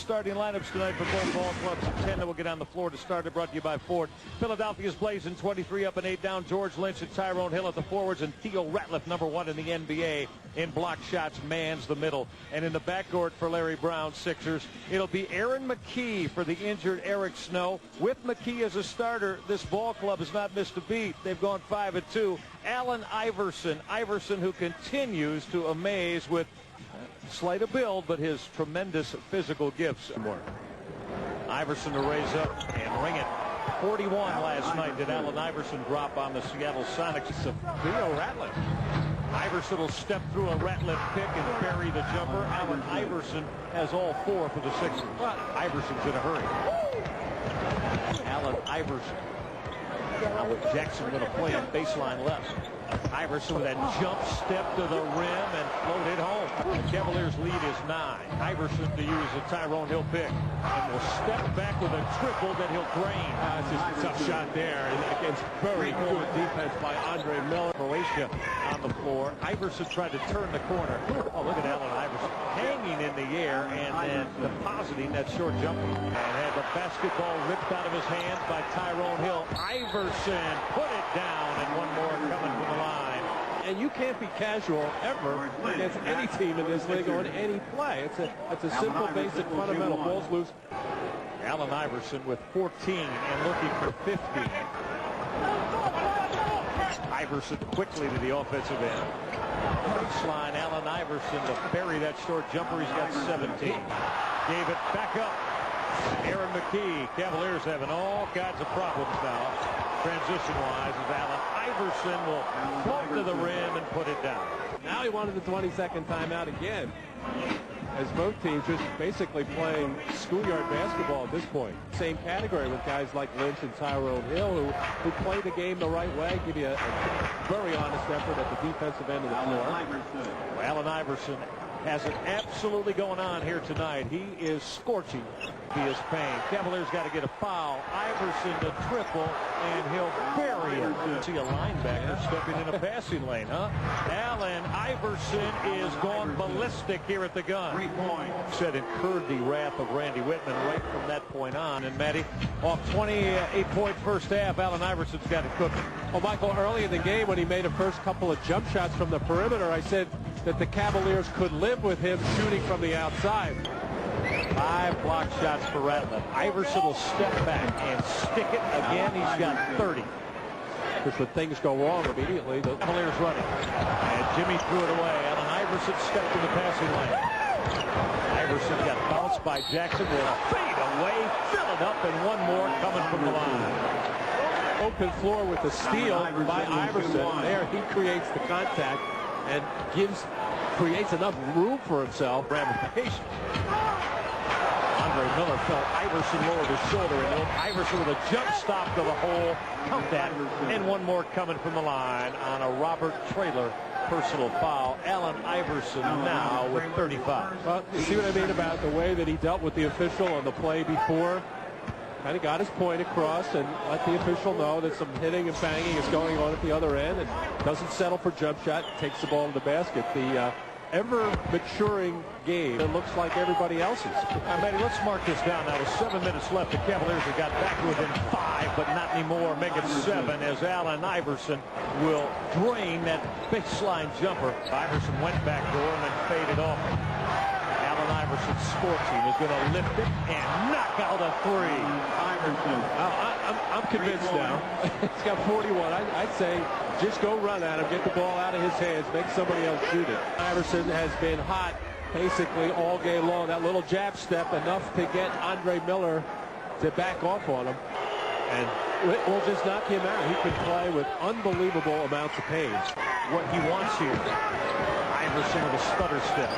starting lineups tonight for both ball clubs. At 10 that will get on the floor to start it, brought to you by Ford. Philadelphia's blazing 23 up and 8 down. George Lynch and Tyrone Hill at the forwards, and Theo Ratliff, #1 in the NBA in block shots, mans the middle. And in the backcourt for Larry Brown, Sixers, it'll be Aaron McKee for the injured Eric Snow. With McKee as a starter, this ball club has not missed a beat. They've gone 5-2. Allen Iverson. Iverson, who continues to amaze with slight of build, but his tremendous physical gifts. Iverson to raise up and ring it. 41 last night did Allen Iverson drop on the Seattle Sonics. Theo Ratliff. Iverson will step through a Ratliff pick and bury the jumper. Allen Iverson has all 4 for the Sixers. Iverson's in a hurry. Allen Iverson. Now with Jackson going to play on baseline left. Iverson with that jump step to the rim and float it home. The Cavaliers' lead is 9. Iverson to use a Tyrone Hill pick and will step back with a triple that he'll drain. It's just a tough shot there, and against very good defense by Andre Miller. Croatia on the floor. Iverson tried to turn the corner. Oh, look at Allen Iverson hanging in the air and then depositing that short jumper. And had the basketball ripped out of his hands by Tyrone Hill. Iverson put it down, and one more coming from the line. And you can't be casual ever against any team in this league on any play. It's a simple, basic, fundamental. Balls loose. Allen Iverson with 14 and looking for 15. Iverson quickly to the offensive end. Baseline, Allen Iverson to bury that short jumper. He's got 17. Gave it back up. Aaron McKee. Cavaliers having all kinds of problems now, transition-wise, as Allen Iverson will float to the rim and put it down. Now he wanted the 22nd timeout again, as both teams just basically playing schoolyard basketball at this point. Same category with guys like Lynch and Tyrone Hill who play the game the right way, give you a very honest effort at the defensive end of the floor. Well, Allen Iverson has it absolutely going on here tonight. He is scorching via pain. Cavaliers got to get a foul. Iverson to triple, and he'll bury it. See a linebacker stepping in a passing lane, huh? Allen Iverson is gone ballistic here at the gun. 3 points. Said incurred the wrath of Randy Whitman right from that point on. And Matty, off 28-point first half, Allen Iverson's got it cooking. Well, Michael, early in the game when he made the first couple of jump shots from the perimeter, I said that the Cavaliers could live with him shooting from the outside. 5 block shots for Ratliff. Iverson will step back and stick it again. He's got 30. Because when things go wrong immediately, the Cavaliers running. And Jimmy threw it away. Allen Iverson stepped in the passing lane. Iverson got bounced by Jackson. Will fade away, fill it up, and one more coming from the line. Open floor with the steal by Iverson. There he creates the contact and creates enough room for himself. Ramifications. Andre Miller felt Iverson lowered his shoulder, and Iverson with a jump stop to the hole. Count that. And one more coming from the line on a Robert Traylor personal foul. Allen Iverson now with 35. Well, you see what I mean about the way that he dealt with the official on the play before? Kind of got his point across and let the official know that some hitting and banging is going on at the other end, and doesn't settle for jump shot, takes the ball to the basket. The ever-maturing game that looks like everybody else's. Matty, let's mark this down now. With 7 minutes left, the Cavaliers have got back within 5, but not anymore. Make it 7 as Allen Iverson will drain that baseline jumper. Iverson went back door and then faded off. Allen Iverson scorching is going to lift it and knock out a 3. Iverson. I'm convinced now. He's got 41. I'd say just go run at him, get the ball out of his hands, make somebody else shoot it. Iverson has been hot basically all game long. That little jab step enough to get Andre Miller to back off on him. And we'll just knock him out. He can play with unbelievable amounts of pain. What he wants here. Iverson with a stutter step.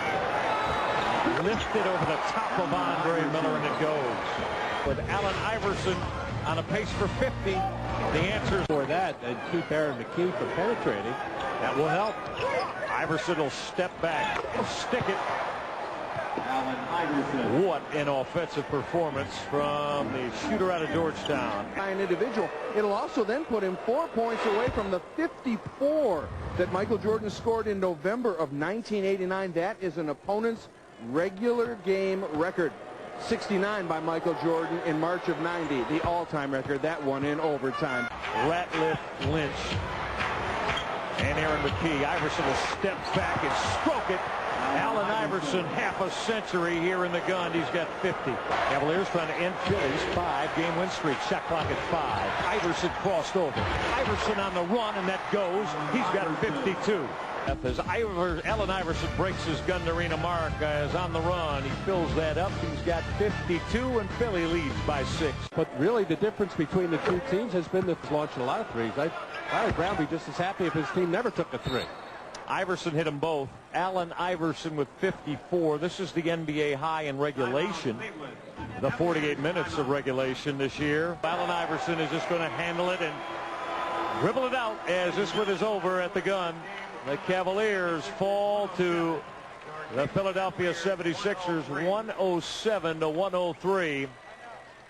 Lifted over the top of Andre Miller, and it goes. With Allen Iverson on a pace for 50, the answer for that and keep Aaron McKee from penetrating. That will help. Iverson will step back, stick it. Allen Iverson. What an offensive performance from the shooter out of Georgetown. An individual. It'll also then put him 4 points away from the 54 that Michael Jordan scored in November of 1989. That is an opponent's regular game record. 69 by Michael Jordan in March of '90, the all-time record. That one in overtime. Ratliff, Lynch, and Aaron McKee. Iverson will step back and stroke it. Allen Iverson, half a century here in the gun. He's got 50. Cavaliers trying to end Philly's 5-game win streak. Shot clock at 5. Iverson crossed over. Iverson on the run, and that goes. He's got 52. As Allen Iverson breaks his gun arena mark as on the run, he fills that up. He's got 52, and Philly leads by 6. But really, the difference between the two teams has been that he's launching a lot of threes. Larry Brown would be just as happy if his team never took a 3. Iverson hit them both. Allen Iverson with 54. This is the NBA high in regulation. The 48 minutes of regulation this year. Allen Iverson is just going to handle it and dribble it out as this one is over at the gun. The Cavaliers fall to the Philadelphia 76ers 107-103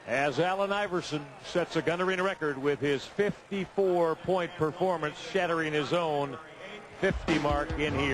as Allen Iverson sets a gun arena record with his 54-point performance, shattering his own 50 mark in here.